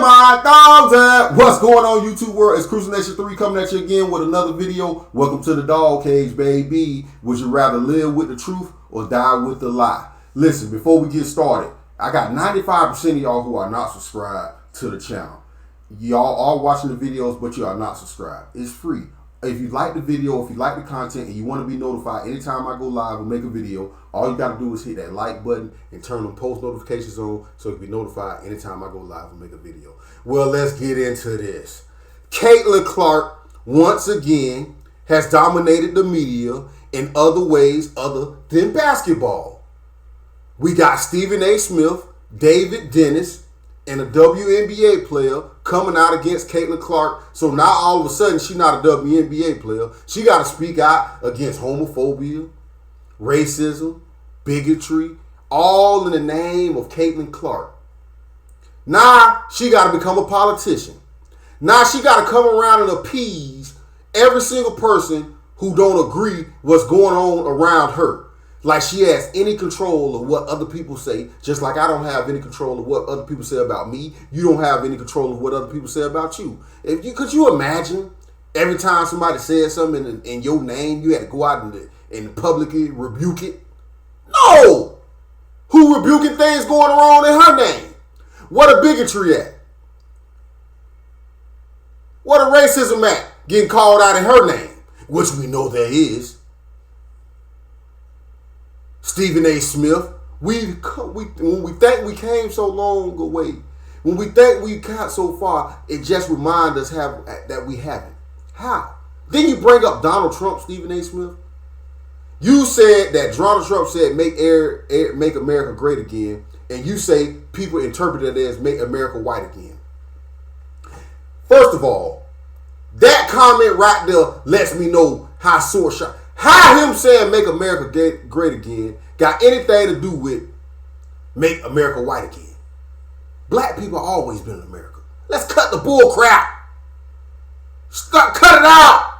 my dogs at? What's going on, YouTube world? It's Cruising Nation 3 coming at you again with another video. Welcome to the Dawg Cage, baby. Would you rather live with the truth or die with the lie? Listen, before we get started, I got 95% of y'all who are not subscribed to the channel. Y'all are watching the videos, but you are not subscribed. It's free. If you like the video, if you like the content, and you want to be notified anytime I go live or make a video, all you got to do is hit that like button and turn on post notifications on so you can be notified anytime I go live and make a video. Well, let's get into this. Caitlin Clark, once again, has dominated the media in other ways other than basketball. We got Stephen A. Smith, David Dennis, and a WNBA player coming out against Caitlin Clark. So now all of a sudden she's not a WNBA player. She got to speak out against homophobia, racism, bigotry, all in the name of Caitlin Clark. Now she got to become a politician. Now she got to come around and appease every single person who don't agree what's going on around her. Like she has any control of what other people say, just like I don't have any control of what other people say about me. You don't have any control of what other people say about you. Could you imagine every time somebody said something in your name, you had to go out and publicly rebuke it? No! Who rebuking things going wrong in her name? What a bigotry at? What a racism at? Getting called out in her name, which we know there is. Stephen A. Smith, when we think we came so long away, when we think we got so far, it just reminds us that we haven't. How? Then you bring up Donald Trump, Stephen A. Smith. You said that Donald Trump said make America great again, and you say people interpret it as make America white again. First of all, that comment right there lets me know how sore shot. How him saying make America great again got anything to do with make America white again? Black people always been in America. Let's cut the bull crap. Cut it out.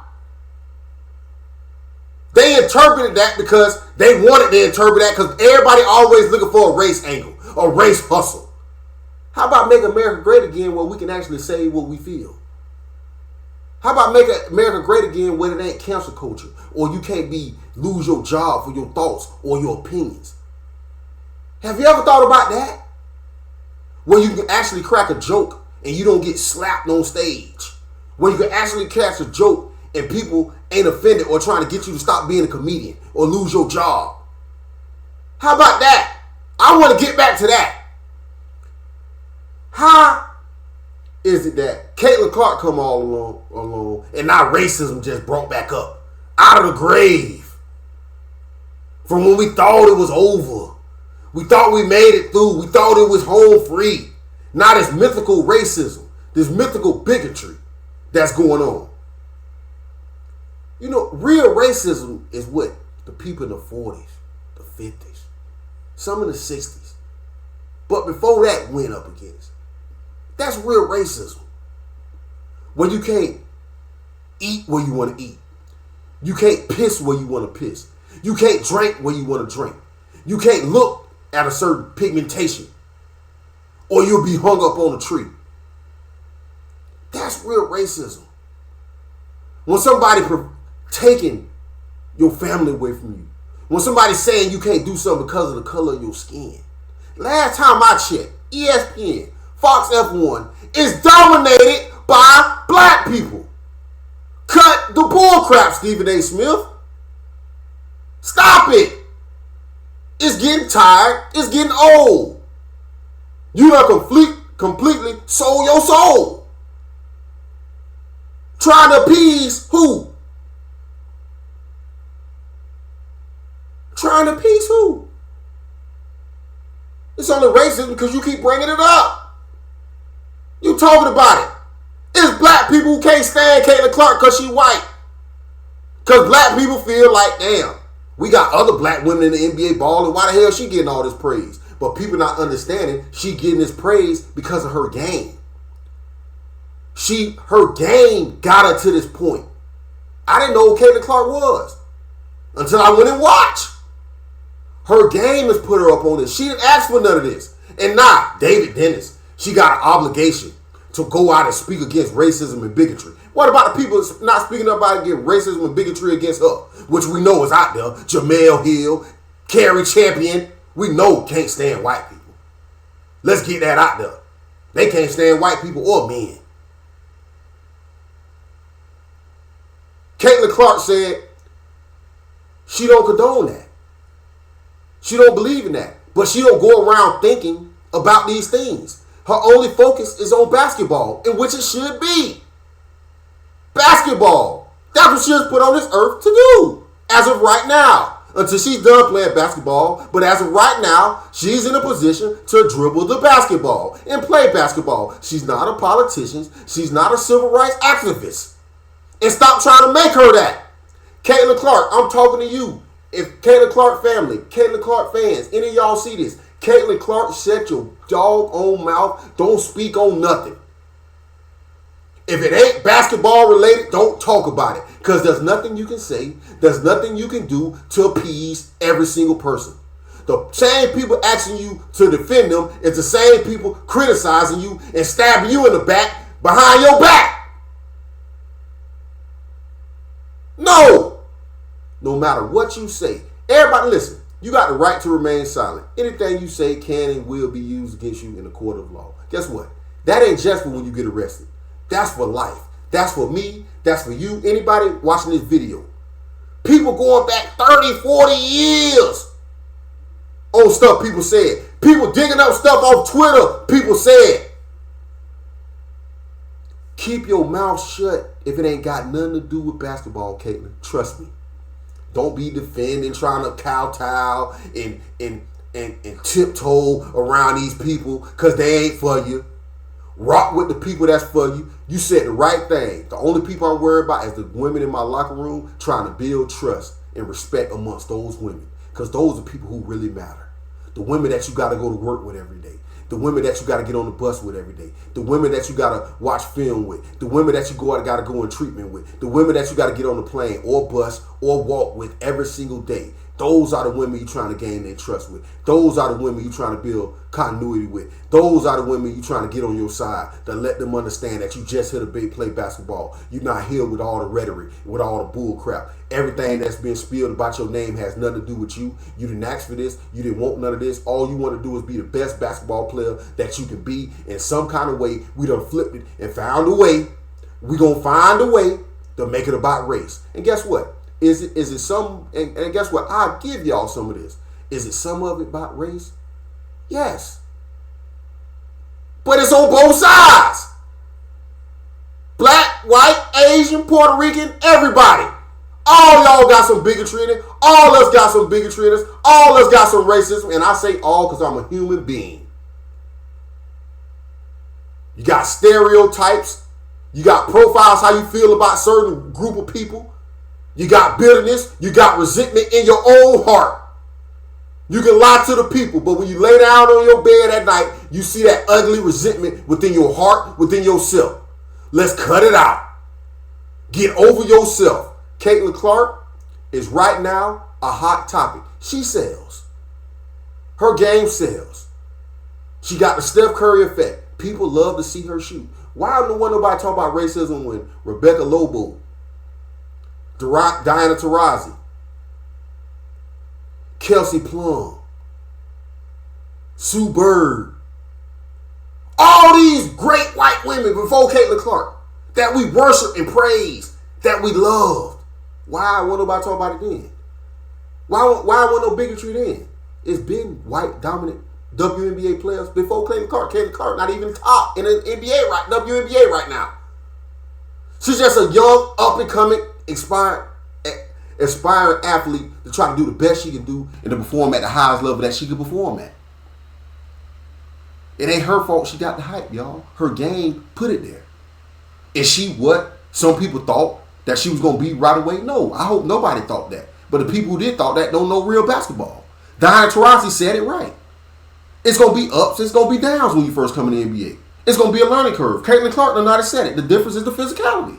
They interpreted that because they wanted to interpret that because everybody always looking for a race angle, a race hustle. How about make America great again where we can actually say what we feel? How about make America great again when it ain't cancel culture or you can't lose your job for your thoughts or your opinions? Have you ever thought about that? When you can actually crack a joke and you don't get slapped on stage. When you can actually catch a joke and people ain't offended or trying to get you to stop being a comedian or lose your job. How about that? I want to get back to that. How is it that Caitlin Clark come all along and now racism just brought back up out of the grave from when we thought it was over? We thought we made it through. We thought it was home free. Now this mythical racism, this mythical bigotry that's going on. You know, real racism is what the people in the 40s, the 50s, some in the 60s. But before that went up against. That's real racism. When you can't eat where you want to eat. You can't piss where you want to piss. You can't drink where you want to drink. You can't look at a certain pigmentation or you'll be hung up on a tree. That's real racism. When somebody taking your family away from you. When somebody's saying you can't do something because of the color of your skin. Last time I checked, ESPN, Fox F1 is dominated by black people. Cut the bull crap, Stephen A. Smith. Stop it. It's getting tired. It's getting old. You done completely sold your soul. Trying to appease who? Trying to appease who? It's only racist because you keep bringing it up. You talking about it. It's black people who can't stand Caitlin Clark because she white. Because black people feel like, damn, we got other black women in the NBA balling. Why the hell she getting all this praise? But people not understanding she getting this praise because of her game. Her game got her to this point. I didn't know who Caitlin Clark was until I went and watched. Her game has put her up on this. She didn't ask for none of this. And David Dennis, she got an obligation to go out and speak against racism and bigotry? What about the people not speaking up about against racism and bigotry against her, which we know is out there? Jamel Hill, Carrie Champion, we know can't stand white people. Let's get that out there. They can't stand white people or men. Caitlin Clark said she don't condone that. She don't believe in that. But she don't go around thinking about these things. Her only focus is on basketball, in which it should be. Basketball. That's what she was put on this earth to do. As of right now. Until she's done playing basketball. But as of right now, she's in a position to dribble the basketball and play basketball. She's not a politician. She's not a civil rights activist. And stop trying to make her that. Caitlin Clark, I'm talking to you. If Caitlin Clark family, Caitlin Clark fans, any of y'all see this, Caitlin Clark, shut your doggone mouth. Don't speak on nothing. If it ain't basketball related, don't talk about it. Because there's nothing you can say. There's nothing you can do to appease every single person. The same people asking you to defend them is the same people criticizing you and stabbing you in the back behind your back. No matter what you say, everybody listen, you got the right to remain silent. Anything you say can and will be used against you in a court of law. Guess what? That ain't just for when you get arrested. That's for life. That's for me. That's for you. Anybody watching this video. People going back 30, 40 years on stuff people said. People digging up stuff off Twitter people said. Keep your mouth shut if it ain't got nothing to do with basketball, Caitlin. Trust me. Don't be defending, trying to kowtow and tiptoe around these people because they ain't for you. Rock with the people that's for you. You said the right thing. The only people I'm worried about is the women in my locker room trying to build trust and respect amongst those women because those are people who really matter. The women that you got to go to work with every day. The women that you got to get on the bus with every day. The women that you got to watch film with. The women that you got to go in treatment with. The women that you got to get on the plane or bus or walk with every single day. Those are the women you're trying to gain their trust with. Those are the women you're trying to build continuity with. Those are the women you're trying to get on your side to let them understand that you just hit a big play basketball. You're not here with all the rhetoric, with all the bull crap. Everything that's been spilled about your name has nothing to do with you. You didn't ask for this. You didn't want none of this. All you want to do is be the best basketball player that you can be. In some kind of way, we done flipped it and found a way. We going to find a way to make it about race. And guess what? Is it some, and guess what? I'll give y'all some of this. Is it some of it about race? Yes. But it's on both sides. Black, white, Asian, Puerto Rican, everybody. All y'all got some bigotry in it. All us got some bigotry in us. All us got some racism. And I say all because I'm a human being. You got stereotypes. You got profiles, how you feel about certain group of people. You got bitterness. You got resentment in your own heart. You can lie to the people, but when you lay down on your bed at night, you see that ugly resentment within your heart, within yourself. Let's cut it out. Get over yourself. Caitlin Clark is right now a hot topic. She sells. Her game sells. She got the Steph Curry effect. People love to see her shoot. Why don't nobody talk about racism when Rebecca Lobo, Diana Taurasi, Kelsey Plum, Sue Bird, all these great white women before Caitlin Clark that we worship and praise, that we loved. Why won't nobody talk about it then? Why wasn't no bigotry then? It's been white dominant WNBA players before Caitlin Clark. Caitlin Clark not even top in the NBA WNBA right now. She's just a young, up and coming, aspiring athlete to try to do the best she can do and to perform at the highest level that she can perform at. It ain't her fault she got the hype, y'all. Her game put it there. Is she what some people thought that she was going to be right away? No, I hope nobody thought that. But the people who did thought that don't know real basketball. Diana Taurasi said it right. It's going to be ups, it's going to be downs when you first come in the NBA. It's going to be a learning curve. Caitlin Clark done not have said it. The difference is the physicality.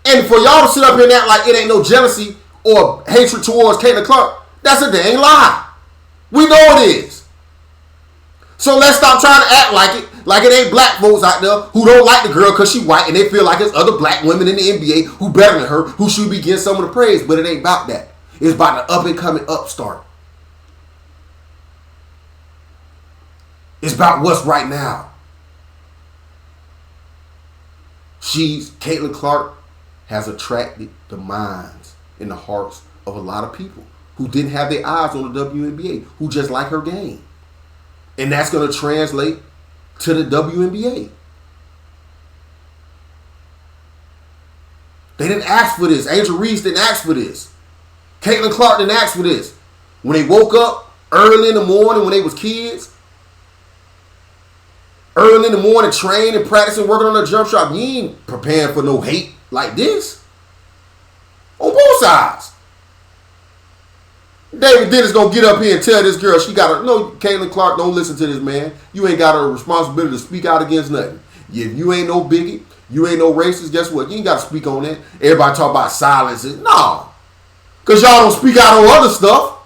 And for y'all to sit up here and act like it ain't no jealousy or hatred towards Caitlin Clark, that's a dang lie. We know it is. So let's stop trying to act like it. Like it ain't black folks out there who don't like the girl because she white and they feel like it's other black women in the NBA who better than her, who should be getting some of the praise. But it ain't about that. It's about the up and coming upstart. It's about what's right now. Caitlin Clark has attracted the minds and the hearts of a lot of people who didn't have their eyes on the WNBA, who just like her game. And that's going to translate to the WNBA. They didn't ask for this. Angel Reese didn't ask for this. Caitlin Clark didn't ask for this. When they woke up early in the morning when they was kids, early in the morning, training, practicing, working on their jump shot, you ain't preparing for no hate like this. On both sides. David Dennis gonna get up here and tell this girl she got no, Caitlin Clark, don't listen to this man. You ain't got a responsibility to speak out against nothing. If you ain't no bigot, you ain't no racist, guess what? You ain't got to speak on that. Everybody talk about silence. No. Because y'all don't speak out on other stuff.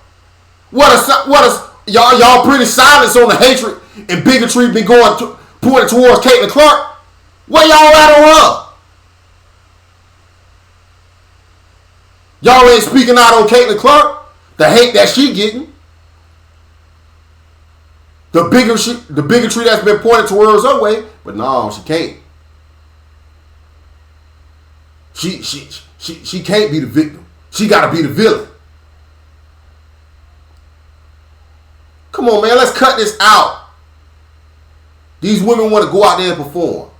Y'all pretty silent on the hatred and bigotry been pointing towards Caitlin Clark. Where y'all at on her? Y'all ain't speaking out on Caitlin Clark. The hate that she getting. The bigotry that's been pointed towards her way. But no, she can't. She can't be the victim. She got to be the villain. Come on, man. Let's cut this out. These women want to go out there and perform.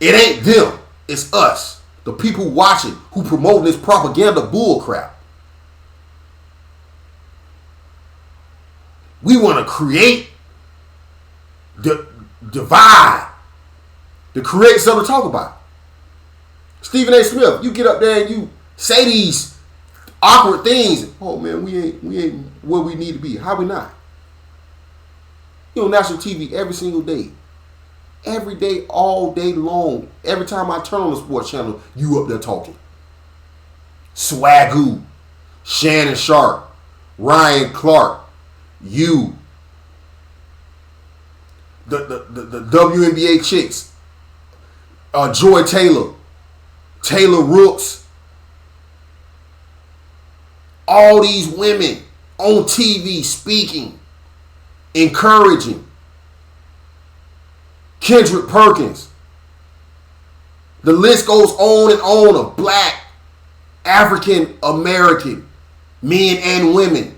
It ain't them. It's us. The people watching who promote this propaganda bullcrap. We want to create the divide. To create something to talk about. Stephen A. Smith, you get up there and you say these awkward things. Oh man, we ain't where we need to be. How we not? You on national TV every single day. Every day, all day long. Every time I turn on the sports channel, you up there talking. Swagoo, Shannon Sharp, Ryan Clark, you. The WNBA chicks. Joy Taylor. Taylor Rooks. All these women on TV speaking, encouraging. Kendrick Perkins. The list goes on and on of black, African American men and women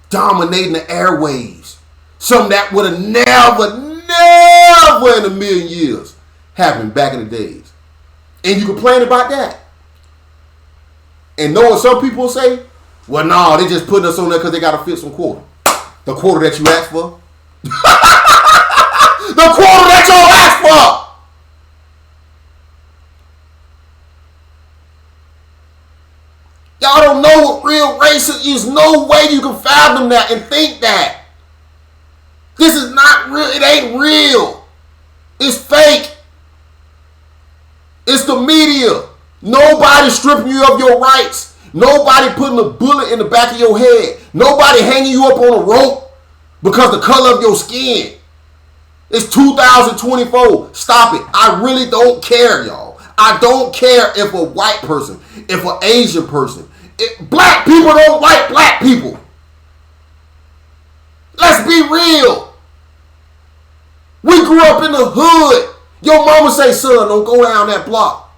dominating the airwaves. Something that would have never in a million years happened back in the days. And you complain about that. And knowing some people say, well, no, they just putting us on there because they got to fit some quota. The quota that you asked for. The quota that y'all asked for. Y'all don't know what real race is. There's no way you can fathom that and think that. This is not real. It ain't real. It's fake. It's the media. Nobody stripping you of your rights. Nobody putting a bullet in the back of your head. Nobody hanging you up on a rope because the color of your skin. It's 2024. Stop it. I really don't care, y'all. I don't care if a white person, if an Asian person. Black people don't like black people. Let's be real. We grew up in the hood. Your mama say, son, don't go down that block.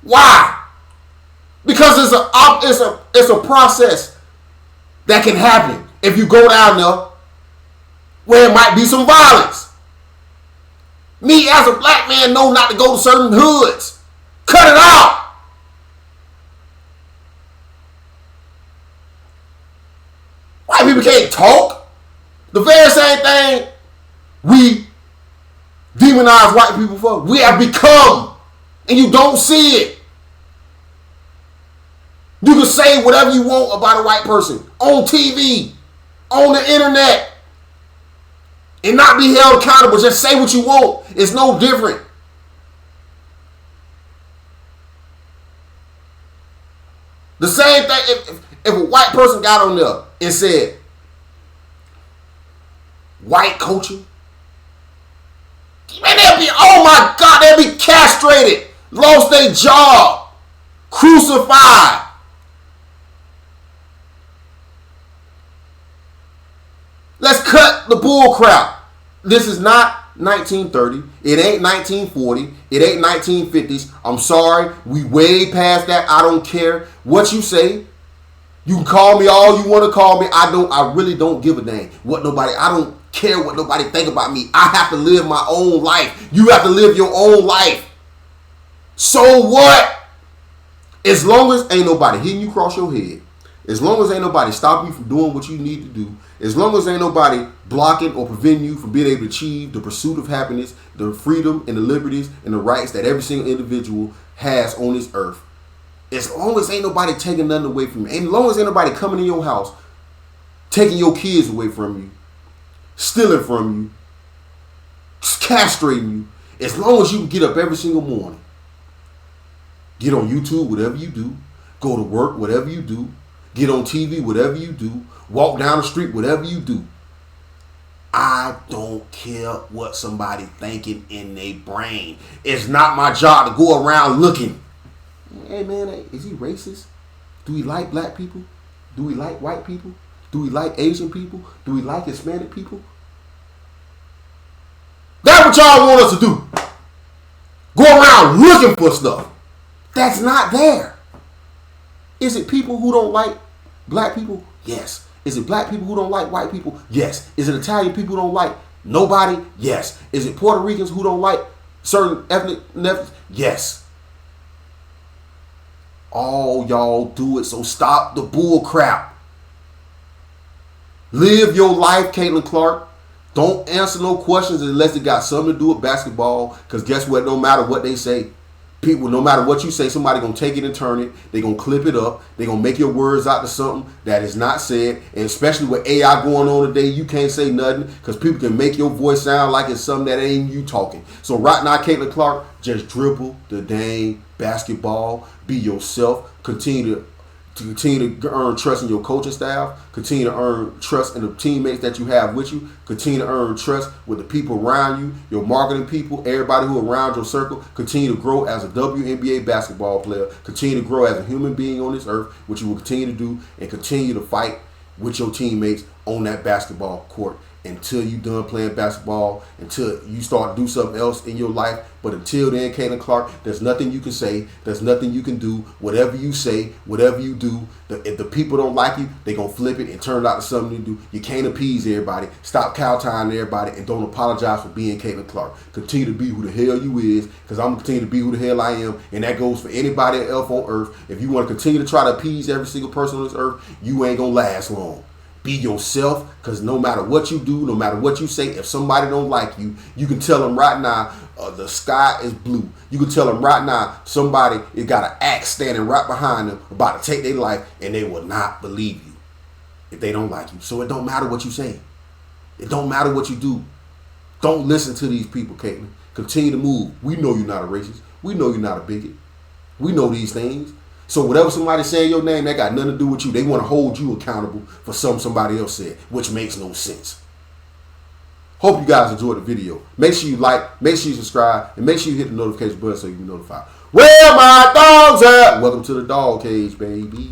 Why? Because it's a process that can happen if you go down there where it might be some violence. Me as a black man know not to go to certain hoods. Cut it out. White people can't talk. The very same thing we demonize white people for, we have become, and you don't see it. You can say whatever you want about a white person on TV, on the internet, and not be held accountable. Just say what you want. It's no different. The same thing if a white person got on there and said, white culture, Man, they'll be, oh my God, they'll be castrated, lost their job, crucified. Let's cut the bull crap. This is not 1930. It ain't 1940. It ain't 1950s. I'm sorry. We way past that. I don't care what you say. You can call me all you want to call me. I really don't give a dang I don't care what nobody think about me. I have to live my own life. You have to live your own life. So what? As long as ain't nobody hitting you across your head, as long as ain't nobody stopping you from doing what you need to do, as long as ain't nobody blocking or preventing you from being able to achieve the pursuit of happiness, the freedom and the liberties and the rights that every single individual has on this earth, as long as ain't nobody taking nothing away from you, as long as ain't nobody coming in your house, taking your kids away from you, stealing from you, castrating you, as long as you can get up every single morning, get on YouTube, whatever you do, go to work, whatever you do, get on TV, whatever you do, walk down the street, whatever you do. I don't care what somebody thinking in their brain. It's not my job to go around looking. Hey man, is he racist? Do he like black people? Do he like white people? Do he like Asian people? Do he like Hispanic people? That's what y'all want us to do. Go around looking for stuff that's not there. Is it people who don't like black people? Yes. Is it black people who don't like white people? Yes. Is it Italian people who don't like nobody? Yes. Is it Puerto Ricans who don't like certain ethnic? Yes. All y'all do it, so stop the bull crap. Live your life, Caitlin Clark. Don't answer no questions unless it got something to do with basketball, because guess what? No matter what they say, people, no matter what you say, somebody going to take it and turn it. They're going to clip it up. They're going to make your words out to something that is not said. And especially with AI going on today, you can't say nothing because people can make your voice sound like it's something that ain't you talking. So right now, Caitlin Clark, just dribble the dang basketball. Be yourself. Continue to earn trust in your coaching staff. Continue to earn trust in the teammates that you have with you. Continue to earn trust with the people around you, your marketing people, everybody who around your circle. Continue to grow as a WNBA basketball player. Continue to grow as a human being on this earth, which you will continue to do, and continue to fight with your teammates on that basketball court until you done playing basketball, until you start to do something else in your life. But until then, Caitlin Clark, there's nothing you can say. There's nothing you can do. Whatever you say, whatever you do, if the people don't like you, they're going to flip it and turn it out to something to do. You can't appease everybody. Stop kowtowing to everybody and don't apologize for being Caitlin Clark. Continue to be who the hell you is, because I'm going to continue to be who the hell I am, and that goes for anybody else on earth. If you want to continue to try to appease every single person on this earth, you ain't going to last long. Be yourself, because no matter what you do, no matter what you say, if somebody don't like you, you can tell them right now, the sky is blue. You can tell them right now, somebody has got an axe standing right behind them about to take their life, and they will not believe you if they don't like you. So it don't matter what you say. It don't matter what you do. Don't listen to these people, Caitlin. Continue to move. We know you're not a racist. We know you're not a bigot. We know these things. So whatever somebody saying your name, that got nothing to do with you. They want to hold you accountable for something somebody else said, which makes no sense. Hope you guys enjoyed the video. Make sure you like, make sure you subscribe, and make sure you hit the notification button so you can be notified. Where my dogs at? Welcome to the Dawg Cage, baby.